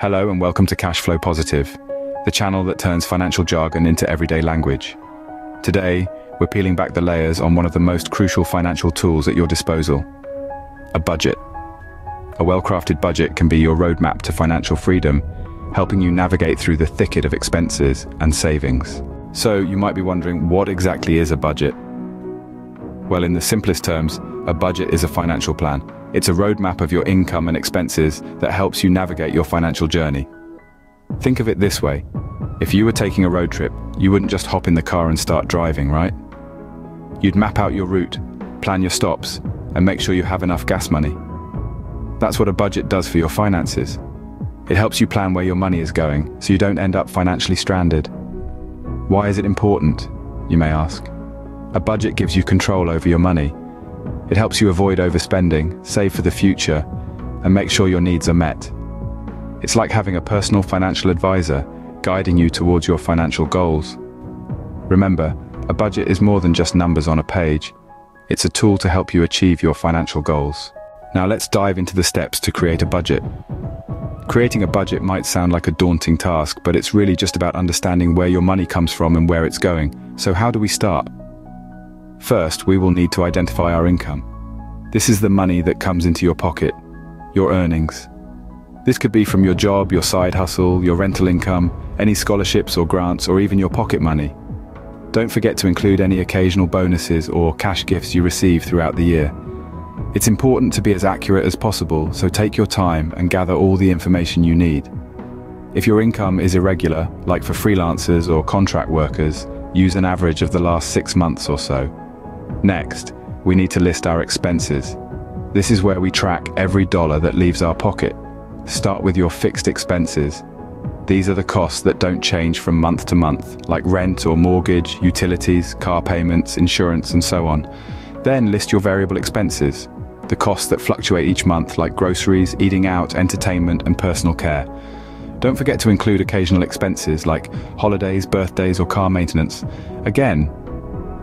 Hello and welcome to Cashflow Positive, the channel that turns financial jargon into everyday language. Today, we're peeling back the layers on one of the most crucial financial tools at your disposal: a budget. A well-crafted budget can be your roadmap to financial freedom, helping you navigate through the thicket of expenses and savings. So you might be wondering, what exactly is a budget? Well, in the simplest terms, a budget is a financial plan. It's a roadmap of your income and expenses that helps you navigate your financial journey. Think of it this way. If you were taking a road trip, you wouldn't just hop in the car and start driving, right? You'd map out your route, plan your stops, and make sure you have enough gas money. That's what a budget does for your finances. It helps you plan where your money is going, so you don't end up financially stranded. Why is it important, you may ask? A budget gives you control over your money. It helps you avoid overspending, save for the future, and make sure your needs are met. It's like having a personal financial advisor guiding you towards your financial goals. Remember, a budget is more than just numbers on a page. It's a tool to help you achieve your financial goals. Now let's dive into the steps to create a budget. Creating a budget might sound like a daunting task, but it's really just about understanding where your money comes from and where it's going. So how do we start? First, we will need to identify our income. This is the money that comes into your pocket, your earnings. This could be from your job, your side hustle, your rental income, any scholarships or grants, or even your pocket money. Don't forget to include any occasional bonuses or cash gifts you receive throughout the year. It's important to be as accurate as possible, so take your time and gather all the information you need. If your income is irregular, like for freelancers or contract workers, use an average of the last 6 months or so. Next, we need to list our expenses. This is where we track every dollar that leaves our pocket. Start with your fixed expenses. These are the costs that don't change from month to month, like rent or mortgage, utilities, car payments, insurance, and so on. Then list your variable expenses, the costs that fluctuate each month, like groceries, eating out, entertainment, and personal care. Don't forget to include occasional expenses like holidays, birthdays, or car maintenance. Again,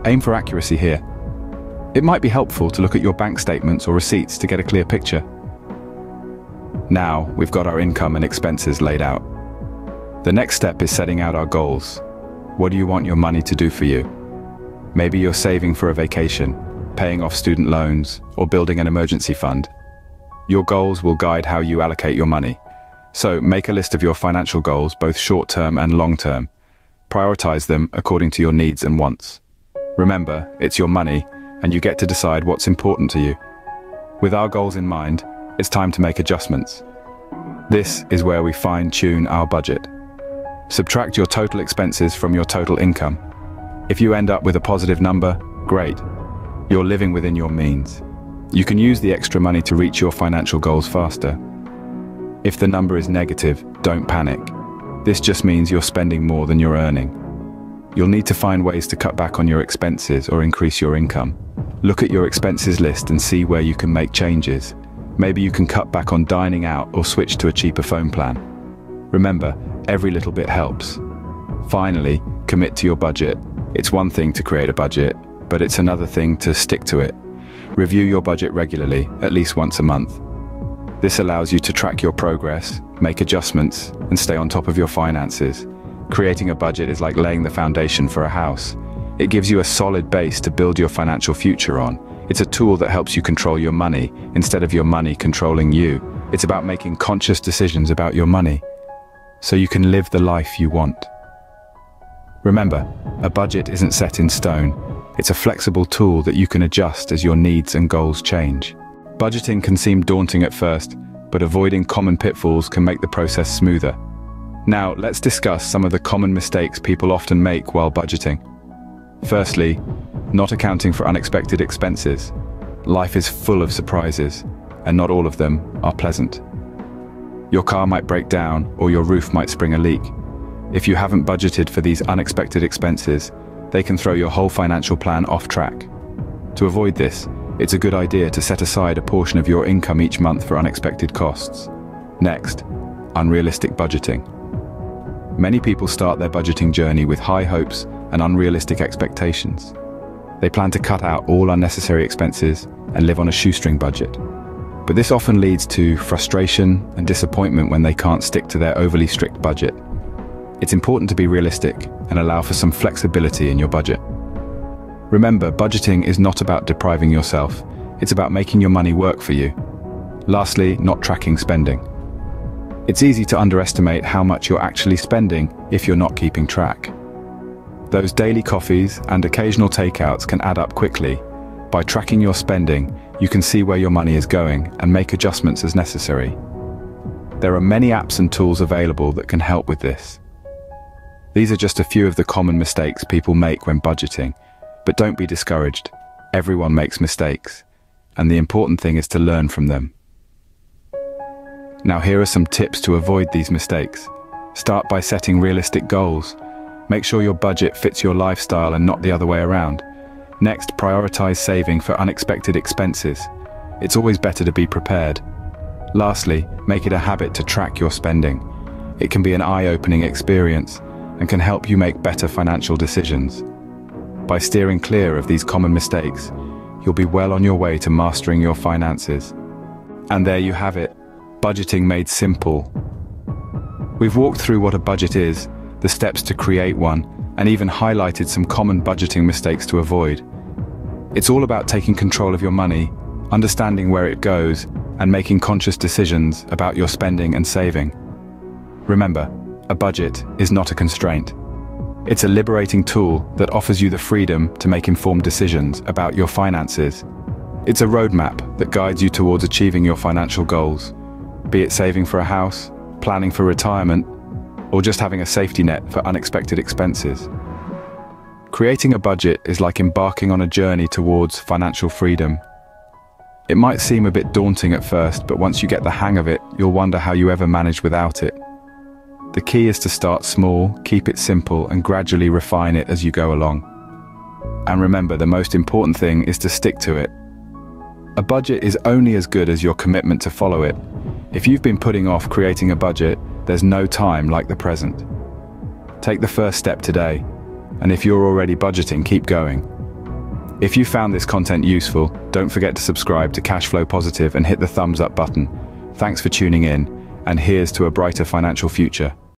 aim for accuracy here. It might be helpful to look at your bank statements or receipts to get a clear picture. Now, we've got our income and expenses laid out. The next step is setting out our goals. What do you want your money to do for you? Maybe you're saving for a vacation, paying off student loans, or building an emergency fund. Your goals will guide how you allocate your money. So make a list of your financial goals, both short-term and long-term. Prioritize them according to your needs and wants. Remember, it's your money, and you get to decide what's important to you. With our goals in mind, it's time to make adjustments. This is where we fine-tune our budget. Subtract your total expenses from your total income. If you end up with a positive number, great. You're living within your means. You can use the extra money to reach your financial goals faster. If the number is negative, don't panic. This just means you're spending more than you're earning. You'll need to find ways to cut back on your expenses or increase your income. Look at your expenses list and see where you can make changes. Maybe you can cut back on dining out or switch to a cheaper phone plan. Remember, every little bit helps. Finally, commit to your budget. It's one thing to create a budget, but it's another thing to stick to it. Review your budget regularly, at least once a month. This allows you to track your progress, make adjustments, and stay on top of your finances. Creating a budget is like laying the foundation for a house. It gives you a solid base to build your financial future on. It's a tool that helps you control your money instead of your money controlling you. It's about making conscious decisions about your money, so you can live the life you want. Remember, a budget isn't set in stone. It's a flexible tool that you can adjust as your needs and goals change. Budgeting can seem daunting at first, but avoiding common pitfalls can make the process smoother. Now, let's discuss some of the common mistakes people often make while budgeting. Firstly, not accounting for unexpected expenses. Life is full of surprises, and not all of them are pleasant. Your car might break down, or your roof might spring a leak. If you haven't budgeted for these unexpected expenses, they can throw your whole financial plan off track. To avoid this, it's a good idea to set aside a portion of your income each month for unexpected costs. Next, unrealistic budgeting. Many people start their budgeting journey with high hopes and unrealistic expectations. They plan to cut out all unnecessary expenses and live on a shoestring budget. But this often leads to frustration and disappointment when they can't stick to their overly strict budget. It's important to be realistic and allow for some flexibility in your budget. Remember, budgeting is not about depriving yourself, it's about making your money work for you. Lastly, not tracking spending. It's easy to underestimate how much you're actually spending if you're not keeping track. Those daily coffees and occasional takeouts can add up quickly. By tracking your spending, you can see where your money is going and make adjustments as necessary. There are many apps and tools available that can help with this. These are just a few of the common mistakes people make when budgeting, but don't be discouraged. Everyone makes mistakes, and the important thing is to learn from them. Now here are some tips to avoid these mistakes. Start by setting realistic goals. Make sure your budget fits your lifestyle and not the other way around. Next, prioritize saving for unexpected expenses. It's always better to be prepared. Lastly, make it a habit to track your spending. It can be an eye-opening experience and can help you make better financial decisions. By steering clear of these common mistakes, you'll be well on your way to mastering your finances. And there you have it, budgeting made simple. We've walked through what a budget is, the steps to create one, and even highlighted some common budgeting mistakes to avoid. It's all about taking control of your money, understanding where it goes, and making conscious decisions about your spending and saving. Remember, a budget is not a constraint. It's a liberating tool that offers you the freedom to make informed decisions about your finances. It's a roadmap that guides you towards achieving your financial goals, be it saving for a house, planning for retirement, or just having a safety net for unexpected expenses. Creating a budget is like embarking on a journey towards financial freedom. It might seem a bit daunting at first, but once you get the hang of it, you'll wonder how you ever managed without it. The key is to start small, keep it simple, and gradually refine it as you go along. And remember, the most important thing is to stick to it. A budget is only as good as your commitment to follow it. If you've been putting off creating a budget, there's no time like the present. Take the first step today, and if you're already budgeting, keep going. If you found this content useful, don't forget to subscribe to Cashflow Positive and hit the thumbs up button. Thanks for tuning in, and here's to a brighter financial future.